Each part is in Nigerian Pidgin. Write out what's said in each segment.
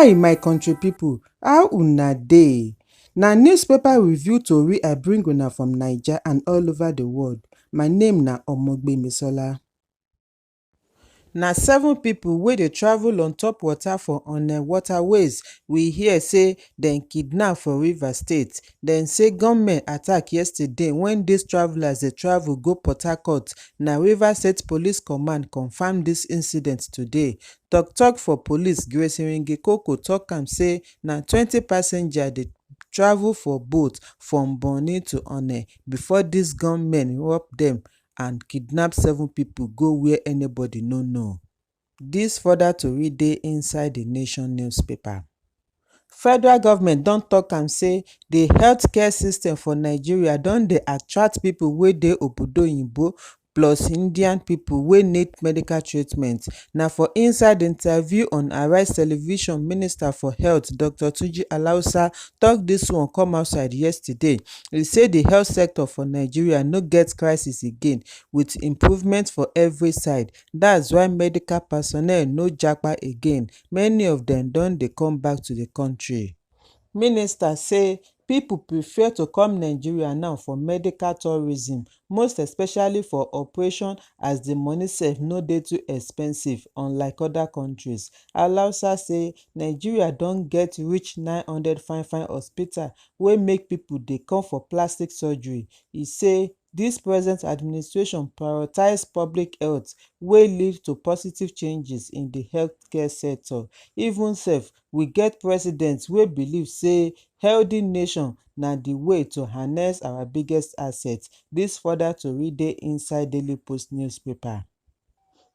Hi my country people, how una dey? Na newspaper review tori I bring una from Naija and all over the world. My name na Misola. Na 7 people wey dey travel on top water for waterways we hear say dem kidnap for Rivers State. Dem say gunmen attack yesterday wen dis travellers dey travel go Port Harcourt. Na Rivers State Police Command confam dis incident today. Tok for police Grace Iringekoko tok am say na 20 passengers dey travel for boat from Bonny to Onne before dis gunmen rob dem and kidnap 7 people go where anybody no know. Dis further tori dey inside the Nation newspaper. Federal government don tok am say the healthcare system for Nigeria don dey attract people wey dey obodo oyinbo plus Indian people wey need medical treatment. Na for inside interview on Arise television, Minister for Health Dr. Tunji Alausa tok dis one come outside yesterday. E say the health sector for Nigeria no get crisis again with improvement for every side. That's why medical personnel no japa again. Many of dem don dey come back to the country. Minister say people prefer to come Nigeria now for medical tourism, most especially for operation as the money sef no dey too expensive unlike other countries. Alausa say Nigeria don get reach 900 fine hospital wey make people dey come for plastic surgery. E say dis present administration prioritize public health wey lead to positive changes in the healthcare sector. Even sef, we get president wey believe say healthy nation na the way to harness our biggest asset. Dis further tori dey inside Daily Post newspaper.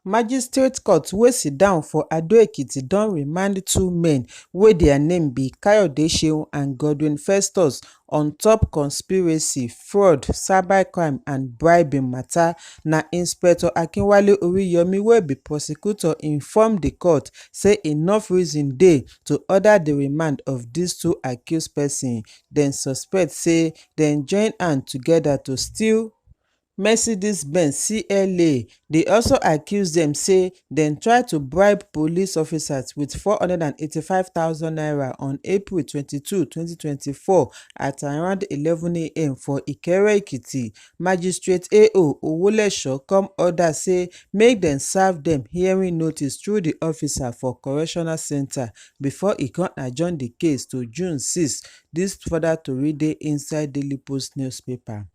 Magistrate court wey sit down for Ado-Ekiti don remand 2 men wey their name be Kayode Seun and Godwin Festus on top conspiracy, fraud, cybercrime and bribing matter. Na Inspector Akinwale Oriyomi wey be prosecutor inform the court say enough reason dey to order the remand of these 2 accused persons. Dem suspect say dem join hand together to steal Mercedes-Benz CLA. They also accuse them say dem try to bribe police officers with 485,000 naira on April 22, 2024 at around 11 a.m. for Ikere-Ekiti. Magistrate A.O. Owolesho come order say make dem serve dem hearing notice through the officer for correctional center before e come adjourn the case to June 6. Dis further tori dey inside Daily Post newspaper.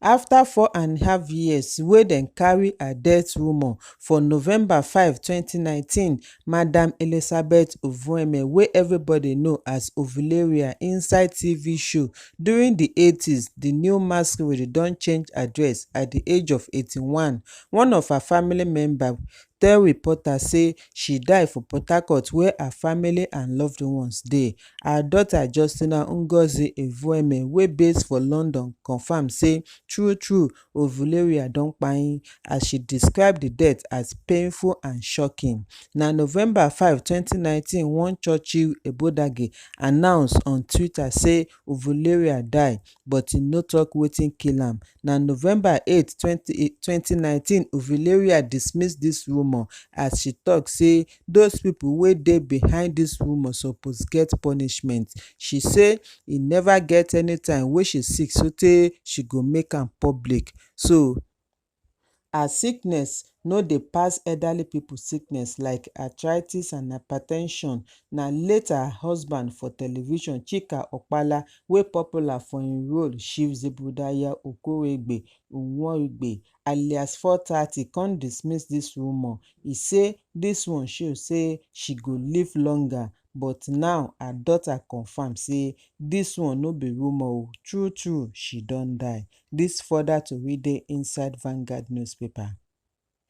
After 4.5 years wey dem carry her death rumour, for November 5, 2019, Madam Elizabeth Ovueme, wey everybody know as Ovuleria inside TV show during the 80s, the new masquerade don change address at the age of 81. One of her family members tell reporters say she die for Port Harcourt where her family and loved ones dey. Her daughter Justina Ngozi Ovueme, wey base for London, confirm say true Ovuleria don kpai, as she describe the death as painful and shocking. Na November 5, 2019, one Churchill Ebodage announce on Twitter say Ovuleria die, but e no talk wetin kill am. Na November 8, 2019, Ovuleria dismiss dis rumour as she tok say those people wey dey behind dis rumour suppose get punishment. She say e never get any time wey she sick sotey she go make am public. So her sickness no dey pass elderly people sickness like arthritis and hypertension. Na later her husband for television, Chika Okpala, wey popular for im role Chief Zebudaya Okoregbe Nwoigbe alias 430, come dismiss dis rumour. E say dis one show say she go live longer, but now her daughter confirm say dis one no be rumour o, true she don die. Dis further tori dey inside Vanguard newspaper.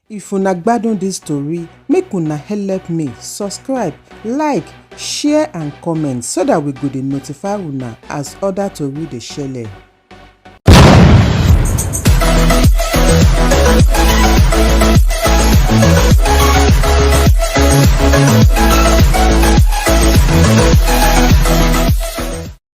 If una gbadun dis story, make una help me subscribe, like, share and comment so that we go dey notify una as other tori dey shele.